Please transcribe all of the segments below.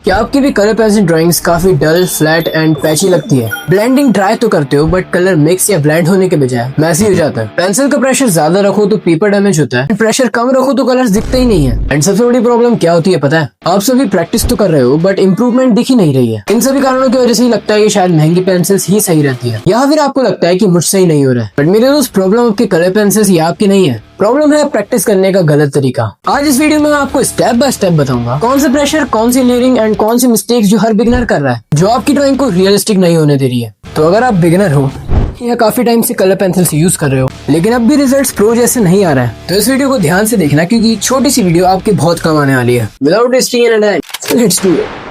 क्या आपकी भी कलर पेंसिल ड्राइंग्स काफी डल, फ्लैट एंड पैची लगती है? ब्लेंडिंग ट्राई तो करते हो बट कलर मिक्स या ब्लेंड होने के बजाय मैसी हो जाता है। पेंसिल का प्रेशर ज्यादा रखो तो पेपर डैमेज होता है, प्रेशर कम रखो तो कलर्स दिखते ही नहीं है। एंड सबसे बड़ी प्रॉब्लम क्या होती है पता है? आप सभी प्रैक्टिस तो कर रहे हो बट इम्प्रूवमेंट दिख ही नहीं रही है। इन सभी कारणों की वजह से ही लगता है कि शायद महंगी पेंसिल्स ही सही रहती है, या फिर आपको लगता है कि मुझसे ही नहीं हो रहा है। बट मेरे दोस्त, प्रॉब्लम आपके कलर पेंसिल्स या आपकी नहीं है, प्रॉब्लम है प्रैक्टिस करने का गलत तरीका। आज इस वीडियो में मैं आपको स्टेप बाय स्टेप बताऊंगा कौन से प्रेशर, कौन सी लेयरिंग एंड कौन सी मिस्टेक्स जो हर बिगिनर कर रहा है, जो आपकी ड्राइंग को रियलिस्टिक नहीं होने दे रही है। तो अगर आप बिगिनर हो या काफी टाइम से कलर पेंसिल्स यूज कर रहे हो लेकिन अब भी रिजल्ट्स प्रो जैसे नहीं आ रहा है, तो इस वीडियो को ध्यान से देखना क्योंकि छोटी सी वीडियो आपके बहुत कम आने वाली है। Without wasting any time, let's do it.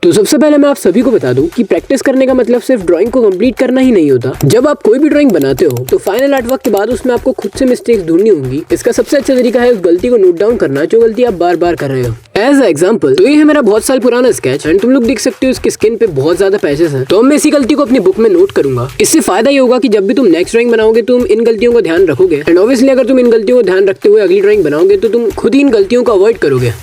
तो सबसे पहले मैं आप सभी को बता दूं कि प्रैक्टिस करने का मतलब सिर्फ ड्राइंग को कंप्लीट करना ही नहीं होता। जब आप कोई भी ड्राइंग बनाते हो तो फाइनल आर्ट वर्क के बाद उसमें आपको खुद से मिस्टेक्स ढूंढनी होंगी। इसका सबसे अच्छा तरीका है उस गलती को नोट डाउन करना जो गलती आप बार बार कर रहे हो। एज अ एग्जाम्पल, तो ये है मेरा बहुत साल पुराना स्केच एंड तुम लोग देख सकते हो इसकी स्किन पे बहुत ज्यादा पैचेस हैं। तो मैं इसी गलती को अपनी बुक में नोट करूंगा। इससे फायदा ये होगा कि जब भी तुम नेक्स्ट ड्राइंग बनाओगे तुम इन गलतियों का ध्यान रखोगे एंड ऑब्वियसली अगर तुम इन गलतियों को ध्यान रखते हुए अगली ड्राइंग बनाओगे तो तुम खुद ही इन गलतियों को अवॉइड करोगे।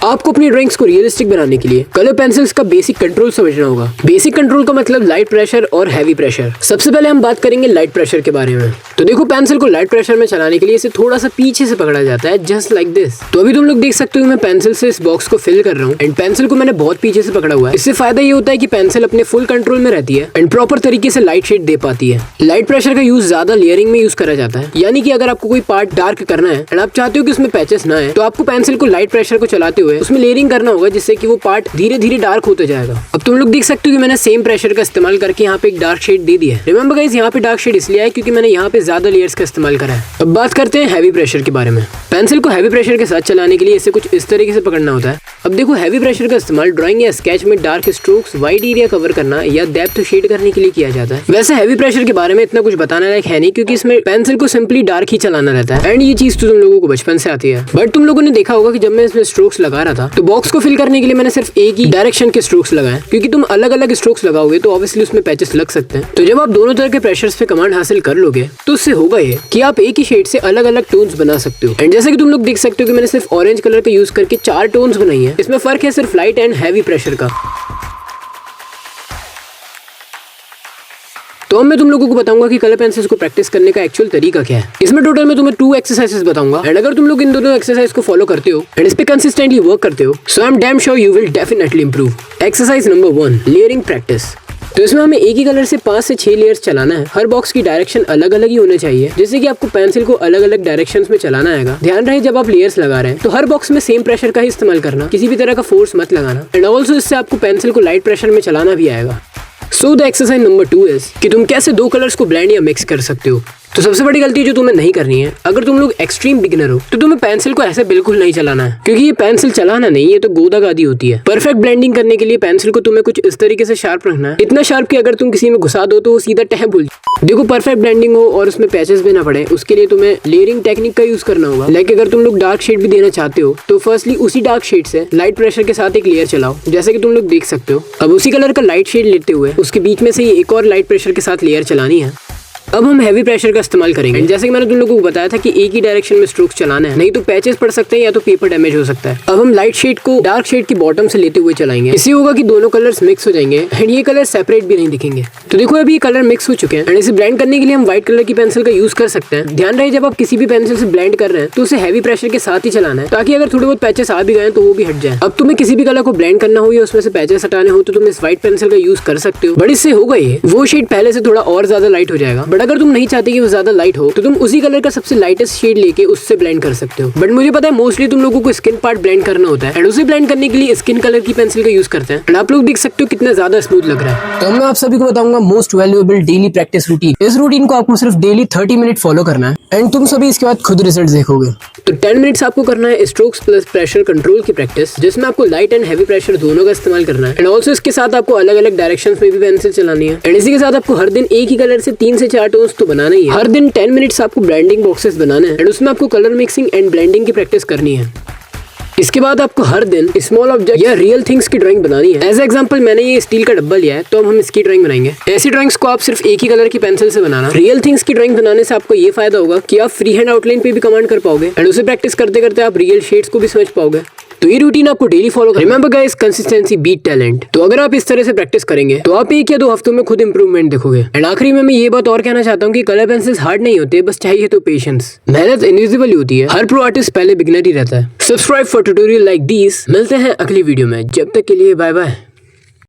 आपको अपनी ड्राइंग्स को रियलिस्टिक बनाने के लिए कलर पेंसिल्स का बेसिक कंट्रोल समझना होगा। बेसिक कंट्रोल का मतलब लाइट प्रेशर और हैवी प्रेशर। सबसे पहले हम बात करेंगे लाइट प्रेशर के बारे में। तो देखो, पेंसिल को लाइट प्रेशर में चलाने के लिए इसे थोड़ा सा पीछे से पकड़ा जाता है, जस्ट लाइक दिस। तो अभी तुम लोग देख सकते हो मैं पेंसिल से इस बॉक्स को फिल कर रहा हूँ एंड पेंसिल को मैंने बहुत पीछे से पकड़ा हुआ है। इससे फायदा ये होता है कि पेंसिल अपने फुल कंट्रोल में रहती है एंड प्रॉपर तरीके से लाइट शेड दे पाती है। लाइट प्रेशर का यूज ज्यादा लेयरिंग में यूज करा जाता है, यानी कि अगर आपको कोई पार्ट डार्क करना है एंड आप चाहते हो कि उसमें पैचेस ना है तो आपको पेंसिल को लाइट प्रेशर को चलाते हुए उसमें लेयरिंग करना होगा, जिससे कि वो पार्ट धीरे धीरे डार्क होता जाएगा। अब तुम लोग देख सकते हो कि मैंने सेम प्रेशर का इस्तेमाल करके यहाँ पे एक डार्क शेड दे दिया है। रिमेंबर गाइस, यहाँ पे डार्क शेड इसलिए है क्योंकि मैंने यहाँ पे ज्यादा लेयर्स का इस्तेमाल करा है। अब बात करते हैं हैवी प्रेशर के बारे में। पेंसिल को हैवी प्रेशर के साथ चलाने के लिए इसे कुछ इस तरीके से पकड़ना होता है। अब देखो, हैवी प्रेशर का इस्तेमाल ड्राइंग या स्केच में dark strokes, wide area cover करना या डेप्थ शेड करने के लिए किया जाता है। वैसे हैवी प्रेशर के बारे में इतना कुछ बताने लायक है नहीं क्योंकि इसमें पेंसिल को सिंपली डार्क ही चलाना रहता है एंड ये चीज तो तुम लोगों को बचपन से आती है। बट तुम लोगों ने देखा होगा कि जब मैं इसमें स्ट्रोक्स लगा रहा था तो बॉक्स को फिल करने के लिए मैंने सिर्फ एक ही डायरेक्शन के स्ट्रोक्स लगाए, क्योंकि तुम अलग अलग स्ट्रोक्स लगाओगे तो ऑब्वियसली उसमें पैचेस लग सकते हैं। तो जब आप दोनों तरह के प्रेशर्स पे कमांड हासिल कर लोगे तो उससे होगा ये कि आप एक ही शेड से अलग अलग टोन्स बना सकते हो। एंड जैसे कि तुम लोग देख सकते हो कि मैंने सिर्फ ऑरेंज कलर का यूज करके 4 टोन्स बनाई है। इसमें फर्क है सिर्फ लाइट एंड हैवी प्रेशर का। तो अब मैं तुम लोगों को बताऊंगा कि कलर पेंसिल्स को प्रैक्टिस करने का एक्चुअल तरीका क्या है। इसमें टोटल मैं तुम्हें 2 एक्सरसाइजेस बताऊंगा एंड अगर तुम लोग इन दोनों एक्सरसाइज को फॉलो करते हो एंड इस पे कंसिस्टेंटली वर्क करते हो so I am damn sure you will definitely improve. Exercise number 1, layering practice. तो इसमें हमें एक ही कलर से 5 से 6 लेयर्स चलाना है। हर बॉक्स की डायरेक्शन अलग अलग ही होने चाहिए, जिससे कि आपको पेंसिल को अलग अलग डायरेक्शंस में चलाना आएगा। ध्यान रहे जब आप लेयर्स लगा रहे हैं तो हर बॉक्स में सेम प्रेशर का ही इस्तेमाल करना, किसी भी तरह का फोर्स मत लगाना। एंड ऑल्सो इससे आपको पेंसिल को लाइट प्रेशर में चलाना भी आएगा। So the exercise number 2 is कि तुम कैसे 2 कलर्स को ब्लेंड या मिक्स कर सकते हो। तो सबसे बड़ी गलती जो तुम्हें नहीं करनी है, अगर तुम लोग एक्सट्रीम बिगिनर हो तो तुम्हें पेंसिल को ऐसे बिल्कुल नहीं चलाना है, क्योंकि ये पेंसिल चलाना नहीं, ये तो गोदागादी होती है। परफेक्ट ब्लेंडिंग करने के लिए पेंसिल को तुम्हें कुछ इस तरीके से शार्प रखना है, इतना शार्प कि अगर तुम किसी में घुसा दो तो वो सीधा टह भूल। देखो, परफेक्ट ब्लेंडिंग हो और उसमें पैचेस भी ना पड़े, उसके लिए तुम्हें लेयरिंग टेक्निक का यूज करना होगा। लाइक अगर तुम लोग डार्क शेड भी देना चाहते हो तो फर्स्टली उसी डार्क शेड से लाइट प्रेशर के साथ एक लेयर चलाओ, जैसे कि तुम लोग देख सकते हो। अब उसी कलर का लाइट शेड लेते हुए उसके बीच में से एक और लाइट प्रेशर के साथ लेयर चलानी है। अब हम हैवी प्रेशर का इस्तेमाल करेंगे। जैसे कि मैंने तुम लोगों को बताया था कि एक ही डायरेक्शन में स्ट्रोक्स चलाना है, नहीं तो पैचेस पड़ सकते हैं या तो पेपर डैमेज हो सकता है। अब हम लाइट शेड को डार्क शेड की बॉटम से लेते हुए चलाएंगे। इससे होगा कि दोनों कलर्स मिक्स हो जाएंगे एंड ये कलर सेपरेट भी नहीं दिखेंगे। तो देखो, अभी ये कलर मिक्स हो चुके हैं एंड इसे ब्लेंड करने के लिए हम व्हाइट कलर की पेंसिल का यूज कर सकते हैं। ध्यान रहे जब आप किसी भी पेंसिल से ब्लेंड कर रहे हैं तो उसे हैवी प्रेशर के साथ ही चलाना है, ताकि अगर थोड़े बहुत पैचेस आ भी गए तो वो भी हट जाए। अब तुम्हें किसी भी कलर को ब्लेंड करना हो या उसमें से पैचेस हटाने हो तो तुम इस व्हाइट पेंसिल का यूज कर सकते हो। बट इससे होगा ये, वो शेड पहले से थोड़ा और ज्यादा लाइट हो जाएगा। बट अगर तुम नहीं चाहते कि वो ज्यादा लाइट हो तो तुम उसी कलर का सबसे लाइटेस्ट शेड लेके उससे ब्लेंड कर सकते हो। बट मुझे पता है मोस्टली तुम लोगों को स्किन पार्ट ब्लेंड करना होता है एंड उसे ब्लेंड करने के लिए स्किन कलर की पेंसिल का यूज करते हैं एंड आप लोग देख सकते हो कितना ज्यादा स्मूथ लग रहा है। तो मैं आप सभी को बताऊंगा most valuable daily practice routine. इस रूटीन को आपको सिर्फ डेली 30 मिनट फॉलो करना है एंड तुम सभी इसके बाद खुद रिजल्ट देखोगे। तो 10 मिनट्स आपको करना है स्ट्रोक्स प्लस प्रेशर कंट्रोल की प्रैक्टिस, जिसमें आपको लाइट एंड हैवी प्रेशर दोनों का इस्तेमाल करना है एंड ऑल्सो इसके साथ आपको अलग अलग डायरेक्शंस में भी पेंसिल चलानी है। एंड इसी के साथ आपको हर दिन एक ही कलर से 3 से 4 टोन्स तो बनाना ही है। हर दिन 10 मिनट्स आपको ब्लेंडिंग बॉक्सेस बनाना है एंड उसमें आपको कलर मिक्सिंग एंड ब्लेंडिंग की प्रैक्टिस करनी है। इसके बाद आपको हर दिन स्मॉल ऑब्जेक्ट या रियल थिंग्स की ड्राइंग बनानी है। एज एग्जांपल मैंने ये स्टील का डब्बा लिया है, तो अब हम इसकी ड्राइंग बनाएंगे। ऐसी ड्राइंग्स को आप सिर्फ एक ही कलर की पेंसिल से बनाना। रियल थिंग्स की ड्राइंग बनाने से आपको ये फायदा होगा कि आप फ्री हैंड आउटलाइन पे भी कमांड कर पाओगे एंड उसे प्रैक्टिस करते करते आप रियल शेड्स को भी समझ पाओगे। तो ये रूटीन आपको डेली फॉलो करना। Remember guys, consistency beat talent. तो अगर आप इस तरह से प्रैक्टिस करेंगे तो आप 1 या 2 हफ्तों में खुद इंप्रूवमेंट देखोगे। एंड आखिरी में मैं ये बात और कहना चाहता हूँ कि कलर पेंसिल्स हार्ड नहीं होते, बस चाहिए तो पेशेंस। मेहनत इनविजिबल होती है, हर प्रो आर्टिस्ट पहले बिगिनर ही रहता है। Subscribe for tutorial like this. मिलते हैं अगली वीडियो में, जब तक के लिए बाय बाय।